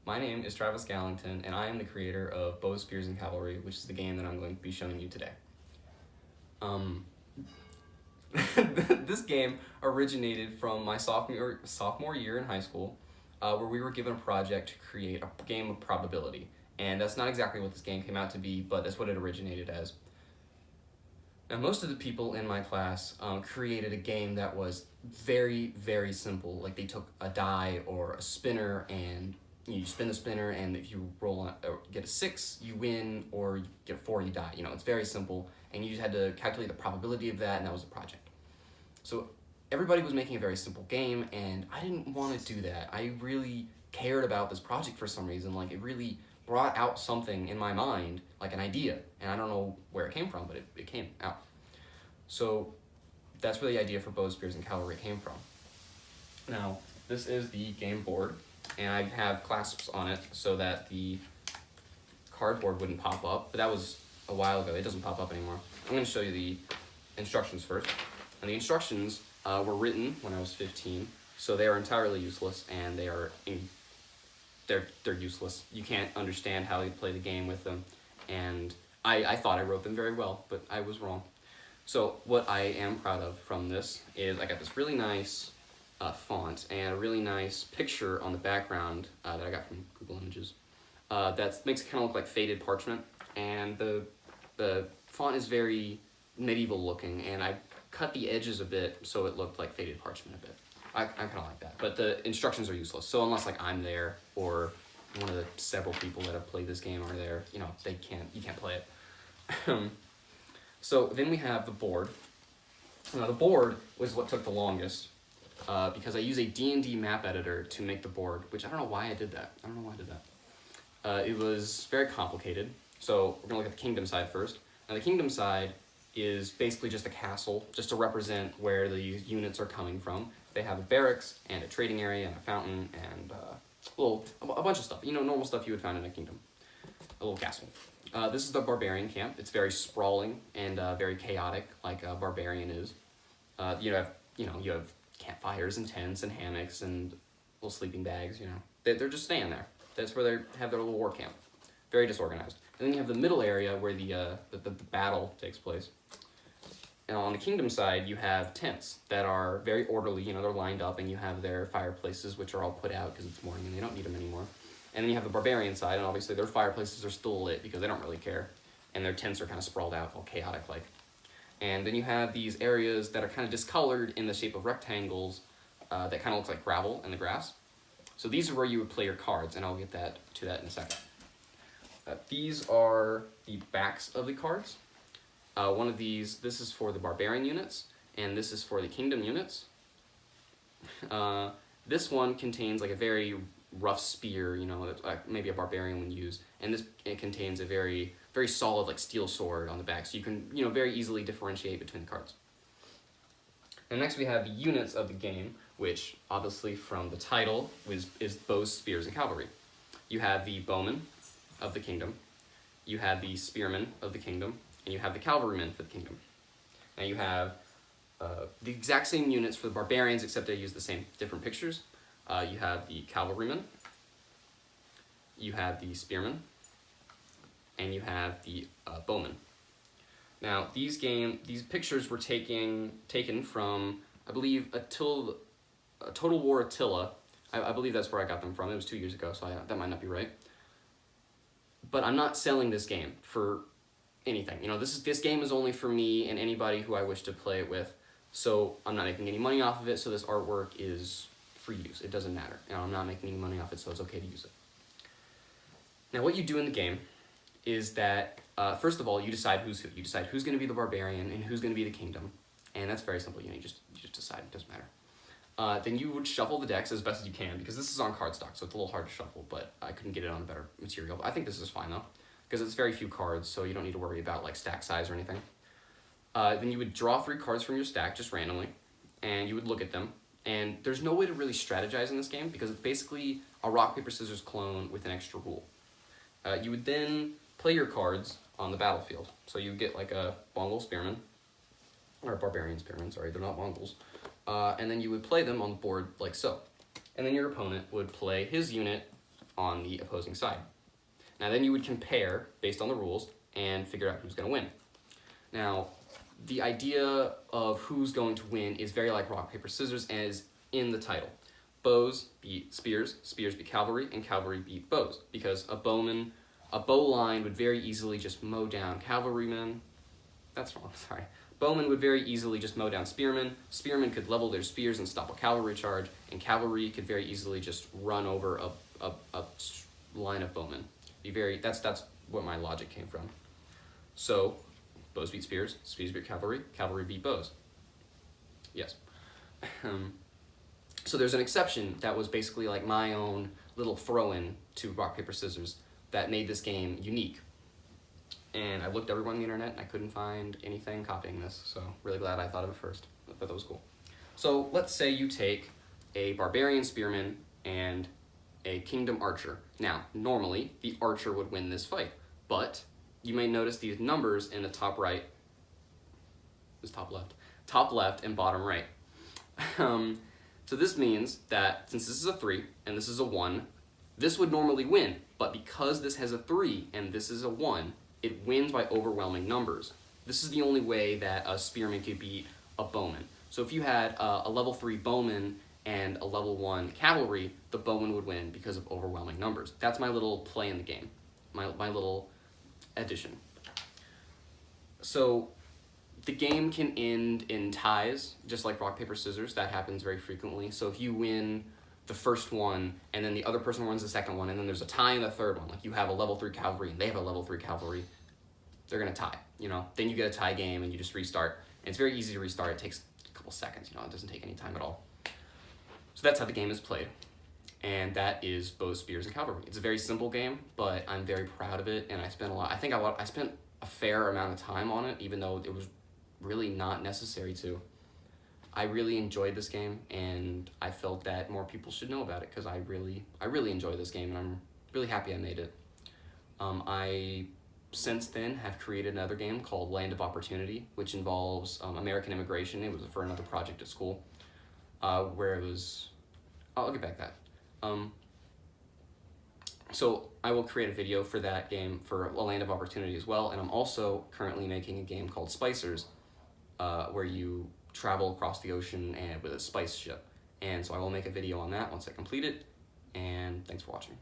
My name is Travis Gallington, and I am the creator of Bows, Spears, and Cavalry, which is the game that I'm going to be showing you today. Um, this game originated from my sophomore year in high school, where we were given a project to create a game of probability. And that's not exactly what this game came out to be, but that's what it originated as. Now, most of the people in my class created a game that was very, very simple. Like, they took a die or a spinner, and you spin the spinner, and if you get a 6, you win, or you get a 4, you die. It's very simple, and you just had to calculate the probability of that, and that was the project. So everybody was making a very simple game, and I didn't want to do that. I really cared about this project for some reason. Like, it really brought out something in my mind, like an idea, and I don't know where it came from, but it came out. So that's where the idea for Bows, Spears, and Cavalry came from. Now, this is the game board, and I have clasps on it so that the cardboard wouldn't pop up, but that was a while ago. It doesn't pop up anymore. I'm going to show you the instructions first. And the instructions were written when I was 15, so they are entirely useless, and they're useless. You can't understand how you play the game with them, and I thought I wrote them very well, but I was wrong. So what I am proud of from this is I got this really nice font and a really nice picture on the background that I got from Google Images. That makes it kind of look like faded parchment, and the font is very medieval looking, and I cut the edges a bit so it looked like faded parchment a bit. I kind of like that, but the instructions are useless. So unless like I'm there or one of the several people that have played this game are there, you can't play it. So then we have the board. Now the board was what took the longest because I use a D&D map editor to make the board, which I don't know why I did that. It was very complicated. So we're gonna look at the kingdom side first. Now the kingdom side is basically just a castle, just to represent where the units are coming from. They have a barracks and a trading area and a fountain and a bunch of stuff. Normal stuff you would find in a kingdom. A little castle. This is the barbarian camp. It's very sprawling and very chaotic, like a barbarian is. You have campfires and tents and hammocks and little sleeping bags. They're just staying there. That's where they have their little war camp. Very disorganized. And then you have the middle area where the battle takes place. And on the kingdom side, you have tents that are very orderly. They're lined up, and you have their fireplaces, which are all put out because it's morning and they don't need them anymore. And then you have the barbarian side, and obviously their fireplaces are still lit because they don't really care. And their tents are kind of sprawled out, all chaotic-like. And then you have these areas that are kind of discolored in the shape of rectangles that kind of looks like gravel in the grass. So these are where you would play your cards, and I'll get to that in a second. These are the backs of the cards. One of these, this is for the barbarian units, and this is for the kingdom units. This one contains like a very rough spear, that maybe a barbarian would use, and it contains a very, very solid like steel sword on the back, so you can very easily differentiate between the cards. And next we have the units of the game, which obviously from the title is Bows, Spears, and Cavalry. You have the bowmen of the kingdom, you have the spearmen of the kingdom, and you have the cavalrymen for the kingdom. Now you have the exact same units for the barbarians, except they use the same different pictures. You have the cavalrymen, you have the spearmen, and you have the bowmen. Now these pictures were taken from, I believe, Total War Attila. I believe that's where I got them from. It was 2 years ago, so that might not be right. But I'm not selling this game for anything. This game is only for me and anybody who I wish to play it with. So I'm not making any money off of it, so this artwork is free use. It doesn't matter. I'm not making any money off it, so it's okay to use it. Now what you do in the game is that, first of all, you decide who's who. You decide who's going to be the barbarian and who's going to be the kingdom. And that's very simple. You just decide. It doesn't matter. Then you would shuffle the decks as best as you can, because this is on cardstock, so it's a little hard to shuffle, but I couldn't get it on a better material. I think this is fine, though, because it's very few cards, so you don't need to worry about like stack size or anything. Then you would draw 3 cards from your stack, just randomly, and you would look at them. And there's no way to really strategize in this game, because it's basically a rock, paper, scissors clone with an extra rule. You would then play your cards on the battlefield. So you get like a Mongol spearman, or barbarian spearman, sorry, they're not Mongols. And then you would play them on the board like so. And then your opponent would play his unit on the opposing side. Now then you would compare based on the rules and figure out who's going to win. Now, the idea of who's going to win is very like rock, paper, scissors as in the title. Bows beat spears, spears beat cavalry, and cavalry beat bows, because a bow line would very easily just mow down cavalrymen. That's wrong, sorry. Bowmen would very easily just mow down spearmen. Spearmen could level their spears and stop a cavalry charge, and cavalry could very easily just run over a line of bowmen. That's what my logic came from. So, bows beat spears, spears beat cavalry, cavalry beat bows. Yes. So there's an exception that was basically like my own little throw-in to rock, paper, scissors that made this game unique. And I looked everywhere on the internet and I couldn't find anything copying this, so really glad I thought of it first. I thought that was cool. So let's say you take a barbarian spearman and a kingdom archer. Now, normally the archer would win this fight, but you may notice these numbers in the top right, top left and bottom right. So this means that since this is a 3 and this is a 1, this would normally win, but because this has a 3 and this is a 1, it wins by overwhelming numbers. This is the only way that a spearman could beat a bowman. So if you had a level 3 bowman and a level 1 cavalry, the bowman would win because of overwhelming numbers. That's my little play in the game, my little addition. So the game can end in ties, just like rock, paper, scissors. That happens very frequently. So if you win the first one, and then the other person wins the second one, and then there's a tie in the third one, like you have a level 3 cavalry and they have a level 3 cavalry, they're gonna tie, you know? Then you get a tie game and you just restart. And it's very easy to restart. It takes a couple seconds, you know, it doesn't take any time at all. So that's how the game is played. And that is bows, spears, and cavalry. It's a very simple game, but I'm very proud of it, and I spent I spent a fair amount of time on it, even though it was really not necessary to. I really enjoyed this game, and I felt that more people should know about it because I really enjoy this game, and I'm really happy I made it. I since then have created another game called Land of Opportunity, which involves American immigration. It was for another project at school, where it was. I'll get back to that. So I will create a video for that game for A Land of Opportunity as well, and I'm also currently making a game called Spicers, where you travel across the ocean and with a spice ship. And so I will make a video on that once I complete it, and thanks for watching.